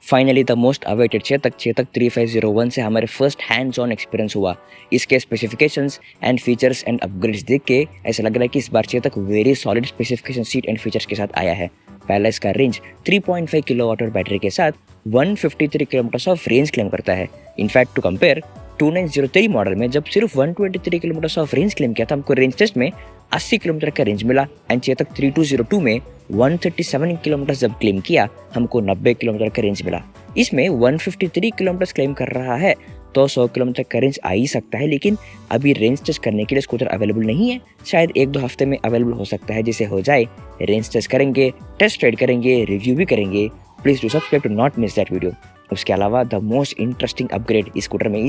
Finally the most awaited Chetak 3501 से हमारे first hands on experience हुआ। इसके specifications and features and upgrades देख के ऐसा लग रहा है कि इस बार Chetak very solid specifications and features के साथ आया है। पहला इसका रेंज 3.5 किलोवाट और बैटरी के साथ 153 किलोमीटर ऑफ रेंज क्लेम करता है। इनफैक्ट टू कंपेयर 2903 मॉडल में जब सिर्फ 123 किलोमीटर ऑफ रेंज क्लेम किया था, हमको रेंज टेस्ट में 80 किलोमीटर का रेंज मिला। एंड चेतक 3202 में 137 किलोमीटर जब क्लेम किया, हमको 90 किलोमीटर का रेंज मिला। इसमें 153 किलोमीटर क्लेम कर रहा है तो 100 किलोमीटर का रेंज आ ही सकता है, लेकिन अभी रेंज टेस्ट करने के लिए स्कूटर अवेलेबल नहीं है। शायद 1-2 हफ्ते में अवेलेबल हो सकता है। जिसे हो जाए रेंज टेस्ट करेंगे, टेस्ट राइड करेंगे, रिव्यू भी करेंगे। Please do subscribe to not miss that video. उसके अलावा द मोस्ट इंटरेस्टिंग अपग्रेड इस स्कूटर में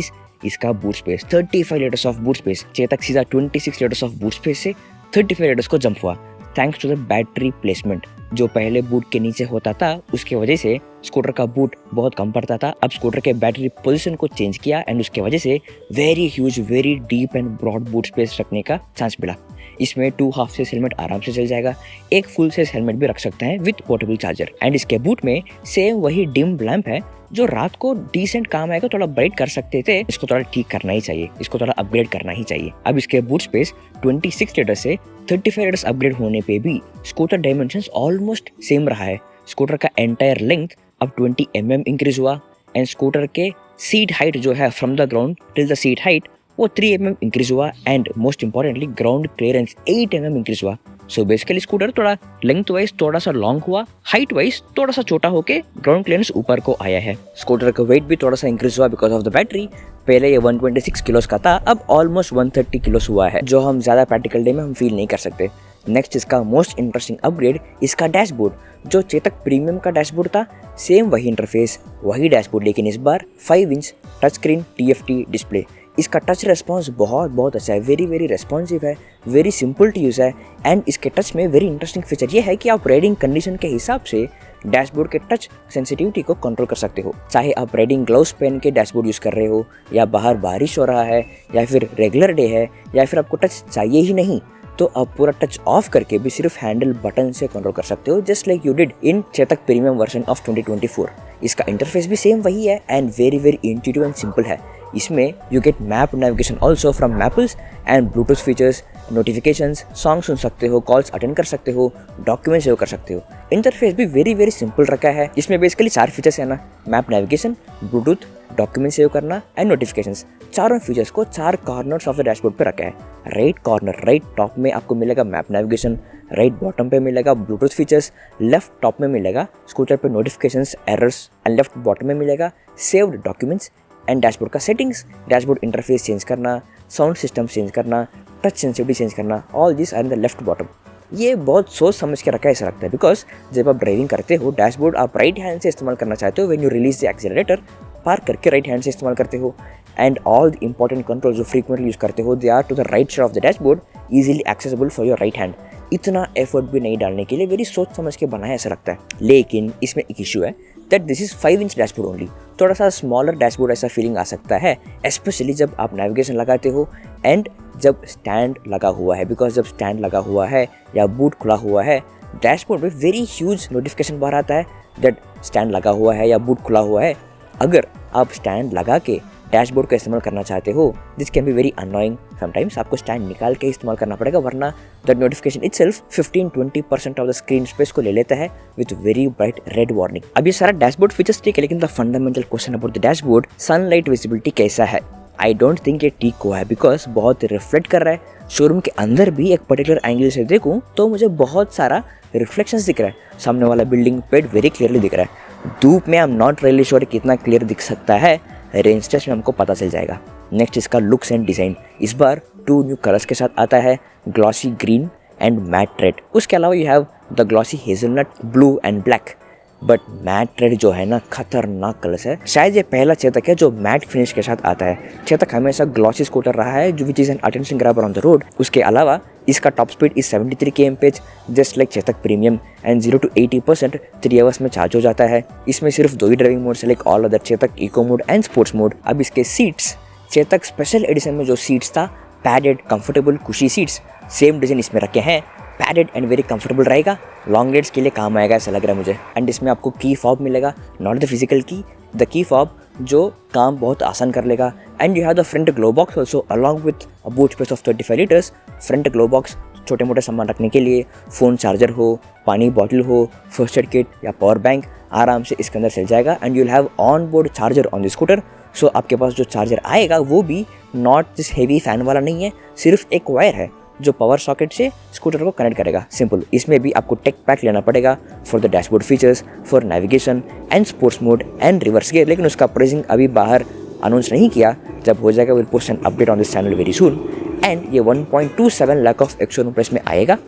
इसका boot space. 35 litres of boot space. Chetak सीधा 26 लीटर्स ऑफ बूट स्पेस से 35 लीटर्स को जंप हुआ, thanks to the battery placement. जो पहले बूट के नीचे होता था उसके वजह से स्कूटर का बूट बहुत कम पड़ता था। अब स्कूटर के बैटरी पोजीशन को चेंज किया एंड उसके वजह से very huge, very deep and broad boot space रखने का चांस मिला। इसमें 2 हाफ साइज हेलमेट आराम से चल जाएगा। एक फुल साइज हेलमेट भी रख सकते हैं विद पोर्टेबल चार्जर। एंड इसके बूट में सेम वही डिम लैंप है जो रात को डिसेंट काम आएगा। थोड़ा ब्राइट कर सकते थे, इसको थोड़ा ठीक करना ही चाहिए, इसको थोड़ा अपग्रेड करना ही चाहिए। अब इसके बूट स्पेस 26 लीटर से 35 लीटर्स अपग्रेड होने पे भी स्कूटर डायमेंशंस ऑलमोस्ट सेम रहा है। स्कूटर का एंटायर लेंथ अब 20 mm इंक्रीज हुआ एंड स्कूटर के सीट हाइट जो है from the ground till the seat height वो 3 mm इंक्रीज हुआ and most importantly ground clearance 8 mm increase हुआ। सो बेसिकली स्कूटर थोड़ा लेंथ वाइज थोड़ा सा लॉन्ग हुआ, हाइट वाइज थोड़ा सा छोटा होके ग्राउंड क्लियरेंस ऊपर को आया है। स्कूटर का वेट भी थोड़ा सा इंक्रीज हुआ बिकॉज ऑफ द बैटरी। पहले ये 126 किलोस का था, अब ऑलमोस्ट 130 किलोस हुआ है, जो हम ज्यादा प्रैक्टिकल डे में हम फील नहीं कर सकते। नेक्स्ट इसका मोस्ट इंटरेस्टिंग अपग्रेड इसका डैशबोर्ड। जो चेतक प्रीमियम का डैशबोर्ड था, सेम वही इंटरफेस, वही डैशबोर्ड, लेकिन इस बार 5 inch touch screen TFT display. इसका टच रेस्पॉन्स बहुत अच्छा है, वेरी रेस्पॉन्सिव है, वेरी सिंपल टू यूज़ है। एंड इसके टच में वेरी इंटरेस्टिंग फीचर ये है कि आप राइडिंग कंडीशन के हिसाब से डैशबोर्ड के टच सेंसिटिविटी को कंट्रोल कर सकते हो। चाहे आप राइडिंग ग्लव्स पहन के डैशबोर्ड यूज़ कर रहे हो, या बाहर बारिश हो रहा है, या फिर रेगुलर डे है, या फिर आपको टच चाहिए ही नहीं, तो आप पूरा टच ऑफ करके भी सिर्फ हैंडल बटन से कंट्रोल कर सकते हो, just like you did in Chetak premium version of 2024। इसका इंटरफेस भी सेम वही है and very intuitive and simple है। इसमें you get map navigation also from Mappls and bluetooth features, notifications, song सुन सकते हो, कॉल्स अटेंड कर सकते हो, डॉक्यूमेंट सेव कर सकते हो। इंटरफेस भी वेरी सिंपल रखा है। इसमें बेसिकली 4 फीचर्स है ना, map navigation, Bluetooth, document save करना एंड नोटिफिकेशंस। चारों फीचर्स को 4 कॉर्नर्स ऑफ द डैशबोर्ड पे रखा है। राइट कॉर्नर, राइट टॉप में आपको मिलेगा मैप नेविगेशन, राइट बॉटम पे मिलेगा ब्लूटूथ फीचर्स, लेफ्ट टॉप में मिलेगा स्कूटर पे notifications, errors, and left bottom में मिलेगा सेव्ड डॉक्यूमेंट्स एंड डैशबोर्ड का सेटिंग्स, डैशबोर्ड इंटरफेस चेंज करना, साउंड सिस्टम चेंज करना, टच सेंसिटिविटी चेंज करना, all this are in the left bottom. ये बहुत सोच समझ के रखा है ऐसा लगता है, बिकॉज जब आप ड्राइविंग करते हो डैशबोर्ड आप राइट हैंड से इस्तेमाल करना चाहते हो। When you release the accelerator, park करके राइट हैंड से इस्तेमाल करते हो, and all the important control जो फ्रीक्वेंटली यूज करते हो they are to the right side of the dashboard, easily accessible for your right hand. इतना एफर्ट भी नहीं डालने के लिए वेरी सोच समझ के बनाया ऐसा लगता है। लेकिन इसमें एक इशू है that this is 5 inch dashboard only. थोड़ा सा स्मॉलर डैशबोर्ड ऐसा फीलिंग आ सकता है, स्पेशली जब आप नेविगेशन लगाते हो एंड जब स्टैंड लगा हुआ है, बिकॉज जब स्टैंड लगा हुआ है या बूट खुला हुआ है, डैशबोर्ड में वेरी ह्यूज नोटिफिकेशन बाहर आता है दैट स्टैंड लगा हुआ है या बूट खुला हुआ है। अगर आप स्टैंड लगा के डैशबोर्ड का इस्तेमाल करना चाहते हो, this can be very annoying. Sometimes आपको स्टैंड निकाल के इस्तेमाल करना पड़ेगा, वरना that notification itself 15-20% of the screen space को ले लेता है with very bright red warning. अब ये सारा डैशबोर्ड फीचर्स ठीक है, लेकिन the fundamental question about the dashboard, sunlight visibility कैसा है? आई डोंट थिंक ये ठीक हुआ है, बिकॉज बहुत रिफ्लेक्ट कर रहा है। शोरूम के अंदर भी एक पर्टिकुलर एंगल से देखूं तो मुझे बहुत सारा रिफ्लेक्शंस दिख रहा है। सामने वाला बिल्डिंग पेड वेरी क्लियरली दिख रहा है। धूप में I am not really sure कितना क्लियर दिख सकता है, रेंज टेस्ट में हमको पता चल जाएगा। नेक्स्ट इसका लुक्स एंड डिज़ाइन। इस बार 2 न्यू कलर्स के साथ आता है, glossy green and matte red. उसके अलावा you have the glossy hazelnut, blue and black. But matte red जो है ना, खतरनाक कलर्स है। शायद ये पहला चेतक है जो मैट फिनिश के साथ आता है। चेतक हमेशा ग्लॉसी स्कूटर रहा है जो which is an attention grabber on the road. उसके अलावा इसका top speed is 73 kmph, just like Chetak premium, and 0 to 80% 3 hours में चार्ज हो जाता है। इसमें सिर्फ 2 ही ड्राइविंग मोड्स है, like all other Chetak, eco mode and sports mode. अब इसके सीट्स, चेतक स्पेशल एडिशन में जो सीट्स था, पैडेड कंफर्टेबल कुशी सीट्स, सेम डिजाइन इसमें रखे हैं। पैडेड एंड वेरी कंफर्टेबल रहेगा, लॉन्ग राइड्स के लिए काम आएगा ऐसा लग रहा है मुझे। एंड इसमें आपको की फॉब मिलेगा, नॉट द फिजिकल की, द की फॉब जो काम बहुत आसान कर लेगा। And you have the front glove box also along with a boot space of 35 litres. Front glove box छोटे मोटे सामान रखने के लिए, फ़ोन चार्जर हो, पानी बॉटल हो, फर्स्ट एड किट या पावर बैंक आराम से इसके अंदर चल जाएगा। And you'll have on board charger on the scooter. So आपके पास जो चार्जर आएगा वो भी नॉट दिस हेवी फैन वाला नहीं है, सिर्फ एक वायर है जो पावर सॉकेट से स्कूटर को कनेक्ट करेगा, सिंपल। इसमें भी आपको टेक पैक लेना पड़ेगा for the dashboard features, for navigation and sports mode and reverse gear, लेकिन उसका प्राइसिंग अभी बाहर अनाउंस नहीं किया। जब हो जाएगा will post an update on this channel very soon. And ये 1.27 लाख ऑफ एक्स-शोरूम प्राइस में आएगा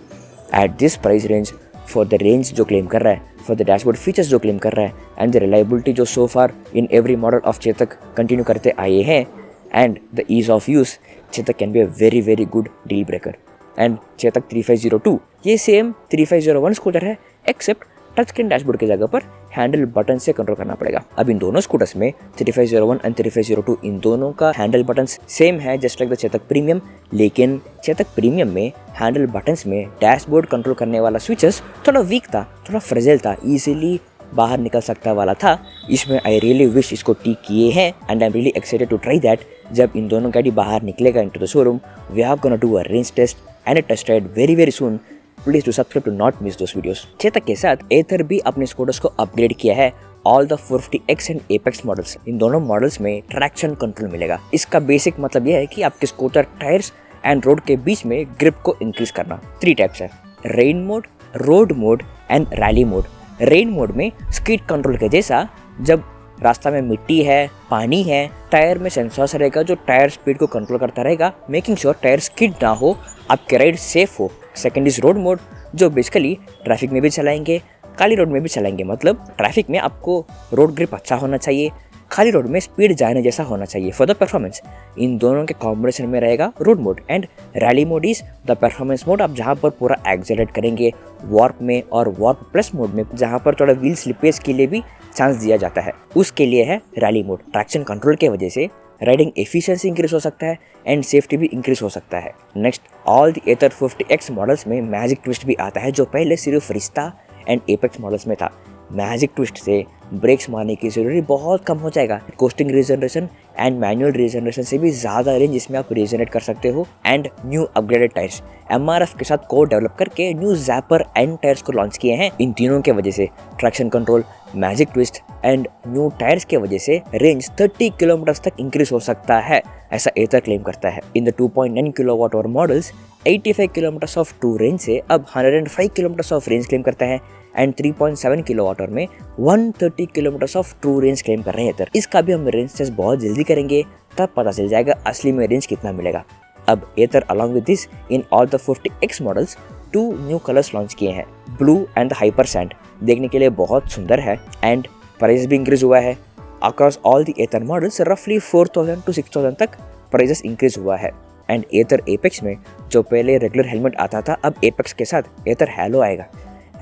at this price range, for the range जो क्लेम कर रहा है, फॉर द डैशबोर्ड फीचर्स जो क्लेम कर रहा है, एंड द रिलायबिलिटी जो so far in every model of Chetak continue करते आए हैं, and the ease of use, Chetak can be a very very good deal breaker. And Chetak 3502 ये सेम 3501 स्कूटर है, एक्सेप्ट टच स्क्रीन डैशबोर्ड की जगह पर हैंडल बटन से कंट्रोल करना पड़ेगा। अब इन दोनों स्कूटर्स में 3501 एंड 3502 इन दोनों का हैंडल बटन्स सेम है just like the Chetak premium, लेकिन चेतक प्रीमियम में हैंडल बटन्स में डैशबोर्ड कंट्रोल करने वाला स्विचेस थोड़ा वीक था, थोड़ा फ्रेजाइल था, ईजिली बाहर निकल सकता वाला था। इसमें आई रियली विश इसको ठीक किए हैं and I am really excited to try that. जब इन दोनों गाड़ी बाहर निकलेगा into the showroom, we are gonna do a range test and a test ride very very soon. Please to subscribe to not miss those videos. Chetak के साथ एथर भी अपने स्कूटर्स को अपग्रेड किया है, all the 450X and Apex models. इन दोनों models में ट्रैक्शन कंट्रोल मिलेगा। इसका बेसिक मतलब यह है कि आपके स्कूटर टायर्स एंड रोड के बीच में ग्रिप को इंक्रीज करना। 3 टाइप्स है, rain mode, road mode and rally mode. Rain mode में स्किड कंट्रोल के जैसा, जब रास्ता में मिट्टी है, पानी है, टायर में सेंसर्स रहेगा जो टायर स्पीड को कंट्रोल करता रहेगा, मेकिंग श्योर टायर स्किड ना हो, आपके राइड सेफ हो। सेकंड इज रोड मोड, जो बेसिकली ट्रैफिक में भी चलाएंगे, खाली रोड में भी चलाएंगे। मतलब ट्रैफिक में आपको रोड ग्रिप अच्छा होना चाहिए, खाली रोड में स्पीड जाने जैसा होना चाहिए फॉर द परफॉर्मेंस। इन दोनों के कॉम्बिनेशन में रहेगा road mode. And rally mode is the performance mode, आप जहाँ पर पूरा एक्सेलरेट करेंगे वार्प में, और वार्प प्लस मोड में जहाँ पर थोड़ा व्हील स्लिपेज के लिए भी चांस दिया जाता है, उसके लिए है रैली मोड। ट्रैक्शन कंट्रोल के वजह से राइडिंग एफिशिएंसी इंक्रीज हो सकता है एंड सेफ्टी भी इंक्रीज हो सकता है। Next, all the Ather 50X models में मैजिक ट्विस्ट भी आता है, जो पहले सिर्फ रिश्ता एंड एपेक्स मॉडल्स में था। मैजिक ट्विस्ट से ब्रेक्स मारने की जरूरी बहुत कम हो जाएगा। Costing regeneration and manual regeneration से भी ज़्यादा रेंज इसमें आप रीजनरेट कर सकते हो। And new upgraded tyres, MRF के साथ कोड डेवलप करके न्यू ज़ैपर एंड टायर्स को लॉन्च किए हैं। इन तीनों के वजह से traction control, magic twist and new tyres के वजह से रेंज 30 किलोमीटर तक इंक्रीज हो सकता है, ऐसा एथर क्लेम करता है। In the 2.9 kWh models 85 kilometres of to range से अब 105 किलोमीटर्स ऑफ रेंज क्लेम करता है। एंड 3.7 kWh में 130 kilometres of true range claim कर रहे हैं एथर। इसका भी हम रेंज टेस्ट बहुत जल्दी करेंगे, तब पता चल जाएगा असली में रेंज कितना मिलेगा। अब Ather along with this in all the 40X models 2 new colours launch किए हैं, blue and the hyper sand. देखने के लिए बहुत सुंदर है एंड प्राइस भी इंक्रीज हुआ है। Across all the Ather models रफली 4000 to 6000 तक प्राइसेस इंक्रीज हुआ है। एंड एथर एपेक्स में जो पहले रेगुलर हेलमेट आता था, अब एपेक्स के साथ एथर हैलो आएगा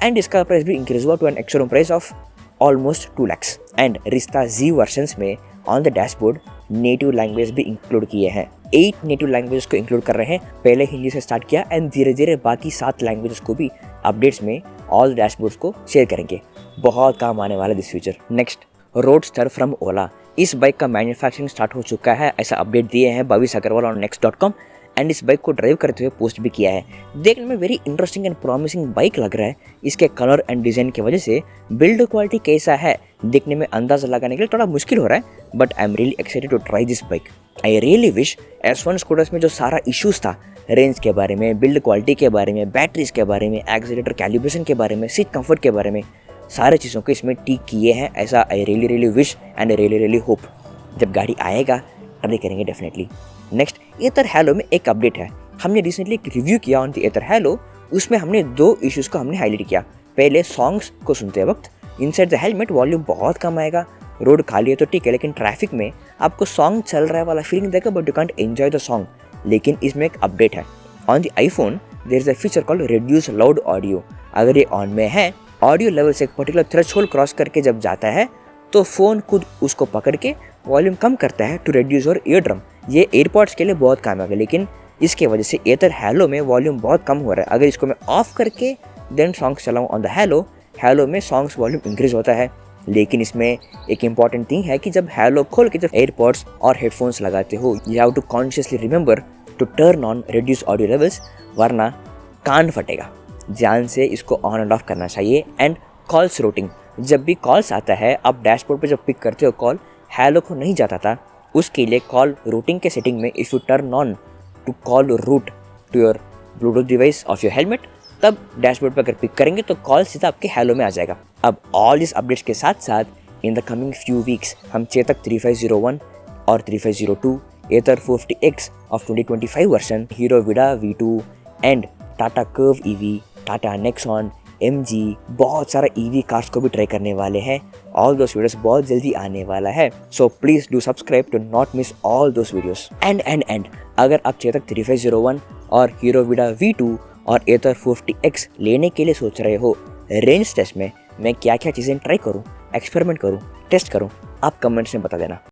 एंड इसका प्राइस भी इंक्रीज हुआ to an ex showroom price of almost 2 lakhs। And Rizta Z versions में on the dashboard native language भी इंक्लूड किए हैं। 8 नेटिव लैंग्वेजेस को इंक्लूड कर रहे हैं, पहले हिंदी से स्टार्ट किया एंड धीरे धीरे बाकी 7 लैंग्वेजेस को भी अपडेट्स में ऑल डैशबोर्ड्स को शेयर करेंगे। बहुत काम आने वाला this feature. Next, roadster from Ola. इस बाइक का मैन्युफैक्चरिंग स्टार्ट हो चुका है, ऐसा अपडेट दिए हैं भविष अग्रवाल ऑन next.com। एंड इस बाइक को ड्राइव करते हुए पोस्ट भी किया है। देखने में very interesting and promising bike लग रहा है। इसके कलर एंड डिज़ाइन की वजह से बिल्ड क्वालिटी कैसा है देखने में अंदाज़ा लगाने के लिए थोड़ा मुश्किल हो रहा है, but I am really excited to try this bike. I really wish S1 scooters में जो सारा इश्यूज़ था, रेंज के बारे में, बिल्ड क्वालिटी के बारे में, बैटरीज के बारे में, एक्सीलेटर कैलिब्रेशन के बारे में, सीट कंफर्ट के बारे में, सारे चीज़ों को इसमें ठीक किए हैं, ऐसा आई really wish and really hope. जब गाड़ी आएगा ट्राई करेंगे डेफिनेटली। नेक्स्ट, एथर हैलो में एक अपडेट है। हमने रिसेंटली एक रिव्यू किया ऑन द एथर हैलो, उसमें हमने 2 इश्यूज़ को हमने हाईलाइट किया। पहले सॉन्ग्स को सुनते वक्त इनसाइड द हेलमेट वॉल्यूम बहुत कम आएगा। रोड खाली है तो ठीक है, लेकिन ट्रैफिक में आपको सॉन्ग चल रहा है वाला फीलिंग देगा, but you can't enjoy the song. लेकिन इसमें एक अपडेट है, on the iPhone there is a feature called reduce loud audio. अगर ये ऑन में है, ऑडियो लेवल से एक पर्टिकुलर थ्रेशोल्ड क्रॉस करके जब जाता है तो फ़ोन खुद उसको पकड़ के वॉल्यूम कम करता है to reduce your eardrum. ये एयरपॉड्स के लिए बहुत काम आएगा, लेकिन इसके वजह से एथर हैलो में वॉल्यूम बहुत कम हो रहा है। अगर इसको मैं ऑफ करके देन सॉन्ग्स चलाऊँ ऑन द हैलो में सॉन्ग्स वॉल्यूम इंक्रीज होता है। लेकिन इसमें एक इम्पॉर्टेंट थिंग है कि जब हैलो खोल के जब एयरपॉड्स और हेडफोन्स लगाते हो, you have to consciously remember to turn on reduce audio levels, वरना कान फटेगा। ध्यान से इसको ऑन एंड ऑफ करना चाहिए। एंड कॉल्स रूटिंग, जब भी कॉल्स आता है आप डैशबोर्ड पे जब पिक करते हो कॉल, हैलो को नहीं जाता था, उसके लिए कॉल रूटिंग के सेटिंग में if you turn on to call route to your Bluetooth device of your helmet, तब डैशबोर्ड पर अगर पिक करेंगे तो कॉल सीधा आपके हैलो में आ जाएगा। अब ऑल दिस अपडेट्स के साथ साथ in the coming few weeks हम चेतक 3501 और 3502, एथर 450X ऑफ 2025 वर्जन, हीरो विडा V2 and Tata curve EV, Tata Nexon, MG, बहुत सारा EV कार्स को भी ट्राई करने वाले हैं। ऑल दोस वीडियोस बहुत जल्दी आने वाला है, so please do subscribe to not miss all those videos. And अगर आप चेतक 3501 और हीरो विडा V2 और एथर 450X लेने के लिए सोच रहे हो, रेंज टेस्ट में मैं क्या क्या चीज़ें ट्राई करूँ, एक्सपेरिमेंट करूँ, टेस्ट करूँ, आप कमेंट्स में बता देना।